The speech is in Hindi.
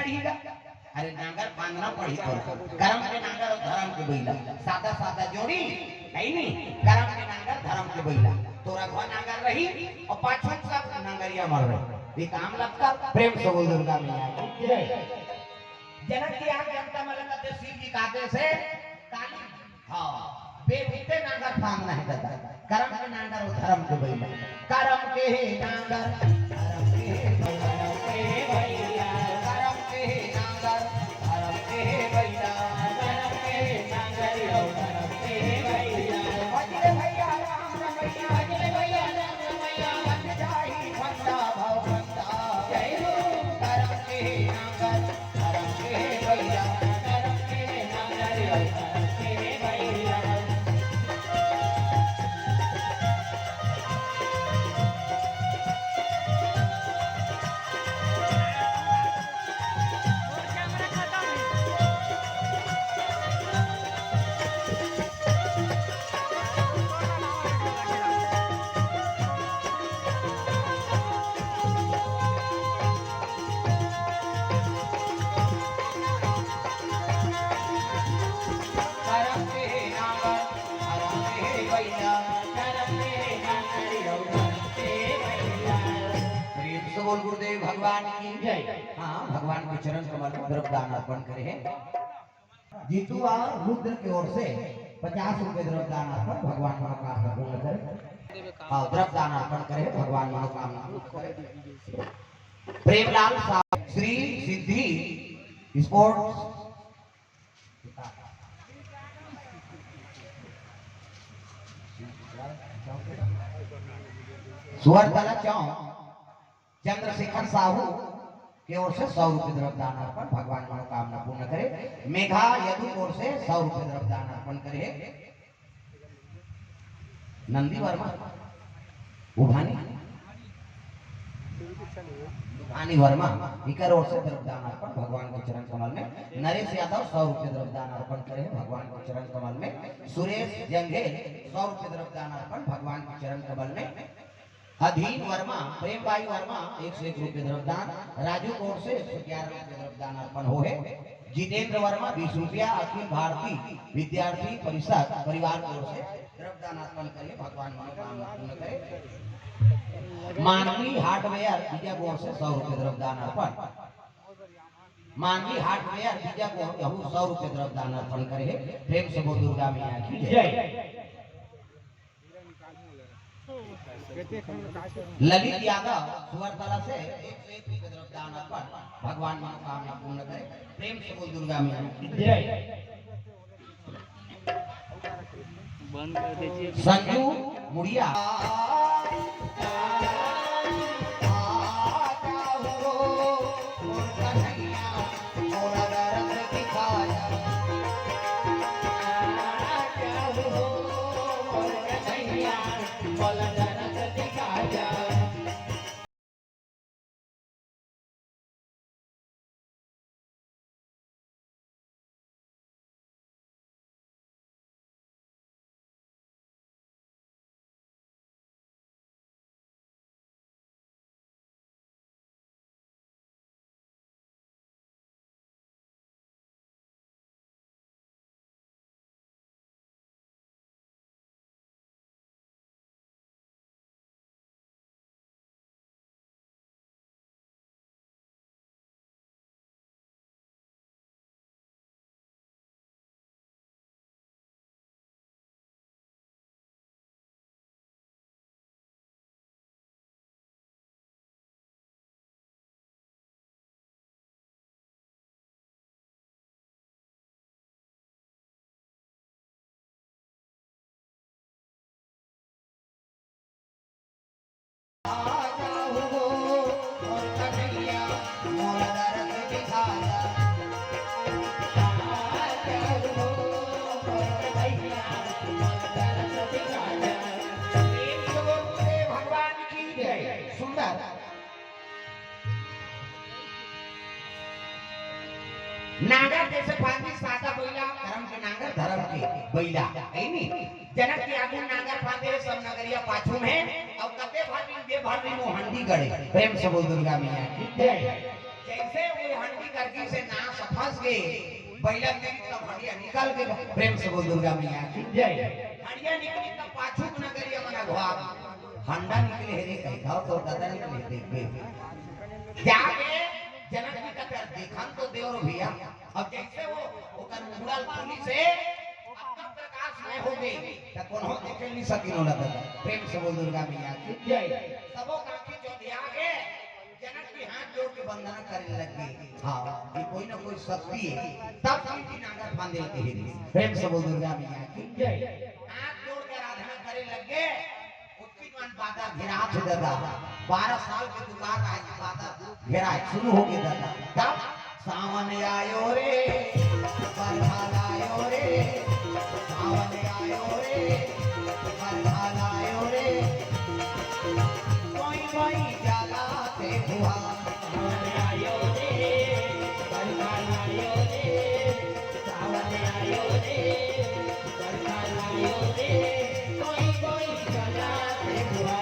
पड़ेगा। अरे नांगर बांधना पड़ी तो कर्म के नांगर और धर्म के बैला सादा सादा जोड़ी नहीं कर्म के नांगर धर्म के बैला तोरा घर नांगर रही और पाछू सब नांगरिया मर रही ये काम लगता प्रेम से बोल दुर्गा मैया जनक की आग जनता मलका ते शिव जी काटे से काली हां बेबीते नांगर बांधना है दादा कर्म के नांगर और धर्म के बैला कर्म के नांगर धर्म के भैया कर्म के नांगर धर्म के भैया कर्म के नांगर और धर्म के भैया भजरे भैया राम रमैया भजरे भैया राम रमैया बन जाई फंदा भव फंदा जय हो कर्म के नांगर धर्म के भैया कर्म के नांगर और धर्म के भैया गुरुदेव भगवान की जय। हाँ भगवान के चरण कमल में द्रव्य दान अर्पण करें। जीतू और रुद्र की ओर से 50 रुपए द्रव्य दान अर्पण भगवान मनोकामना पूर्ण करें। हाँ द्रव्य दान अर्पण करें भगवान मनोकामना पूर्ण करें। प्रेमलाल साहब श्री सिद्धि स्पोर्ट्स सुवर्णकला चौक चंद्रशेखर साहू की ओर से 100 रुपए द्रव्य दान अर्पण भगवान मनोकामना पूर्ण करे। मेघा यदु की ओर से 100 रुपए द्रव्य दान अर्पण करे। नंदी वर्मा उभानी दुकानी वर्मा इकर ओर से द्रव्य दान अर्पण भगवान के चरण कमल में। नरेश यादव 100 रुपए द्रव्य दान अर्पण करे भगवान के चरण कमल में। सुरेश जंगेल 100 रुपए द्रव्य दान अर्पण भगवान के चरण कमल में। अधीन वर्मा प्रेमबाई वर्मा 101 रुपए द्रव्यदान। राजू कोट से 11 रुपए द्रव्यदान अर्पण हो है। जितेंद्र वर्मा 20 रुपया अखिल भारतीय विद्यार्थी परिषद परिवार की ओर से द्रव्यदान अर्पण करिए भगवान मनोकामना पूर्ण करे। मानवी हार्डवेयर विजय कोट से 100 रुपए द्रव्यदान अर्पण। मानवी हार्डवेयर विजय कोट 100 रुपए द्रव्यदान अर्पण करे। प्रेम से बोल दुर्गा मैया की जय। ललित यादव सुवर्णकला से 101 रुपए द्रव्यदान अर्पण भगवान मनोकामना पूर्ण करे। प्रेम से बोल दुर्गा मैया की जय। बंद कर दीजिए। संजू मुड़िया नागर जैसे फांदी सादा बैला कर्म के नागर धर्म के बैला है नी। जनक के आगे नागर फांदे सब नगरिया पाछू में और कते भाटी दे भाटी वो हंडी गड़े। प्रेम से बोल दुर्गा मैया की जय। जैसे वो जानकी करकी से ना फंस गए पहला दिन तब हड़िया निकाल के प्रेम से बोल दुर्गा मैया की जय हड़िया निकली तब पाछू न करिए मना घाव हंडा निकले हेरे कहीं घाव तो दादा निकले देख के जाके जनक जी का देखन तो देवर भैया अब जैसे वो ओकर मुड़ल खुली से अपना प्रकाश में हो गई त कोनो देखे नहीं सकिनो लगा प्रेम से बोल दुर्गा मैया की जय सबो काकी जो दिया के जनक के हाथ जोड़ के वंदना करने लगे हां ये कोई ना कोई शक्ति है तब की नागर फांदे के ही प्रेम से बोल दुर्गा मैया की जय हाथ जोड़ के आराधना करने लगे उसकी मन बाधा घेरा थे दादा 12 साल के दुकान आज बाधा घेरा शुरू हो गई दादा तब सावन आयो रे बरसात आयो रे सावन आयो रे बरसात आयो रे कोई कोई जाला ते हुआ सावन आयो रे बरसात आयो रे सावन आयो रे बरसात आयो रे कोई कोई जाला ते हुआ